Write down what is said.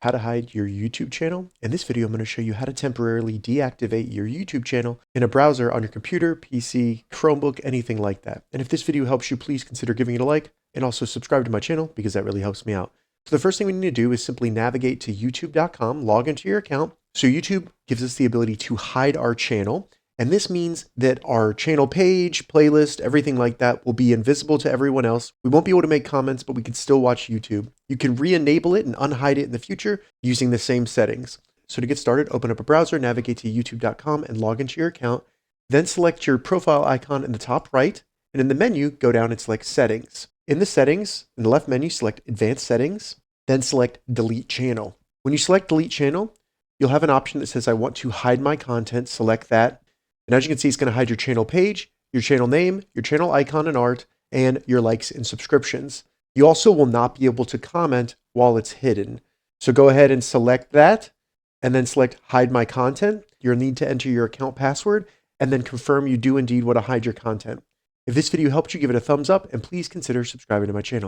how to hide your YouTube channel. In this video, I'm going to show you how to temporarily deactivate your YouTube channel in a browser on your computer, PC, Chromebook, anything like that. And if this video helps you, please consider giving it a like and also subscribe to my channel because that really helps me out. So the first thing we need to do is simply navigate to youtube.com, log into your account. So YouTube gives us the ability to hide our channel. And this means that our channel page, playlist, everything like that will be invisible to everyone else. We won't be able to make comments, but we can still watch YouTube. You can re-enable it and unhide it in the future using the same settings. So to get started, open up a browser, navigate to youtube.com and log into your account. Then select your profile icon in the top right. And in the menu, go down and select Settings. In the settings, in the left menu, select Advanced Settings, then select Delete Channel. When you select Delete Channel, you'll have an option that says, I want to hide my content. Select that. And as you can see, it's going to hide your channel page, your channel name, your channel icon and art, and your likes and subscriptions. You also will not be able to comment while it's hidden. So go ahead and select that, and then select Hide My Content. You'll need to enter your account password, and then confirm you do indeed want to hide your content. If this video helped you, give it a thumbs up, and please consider subscribing to my channel.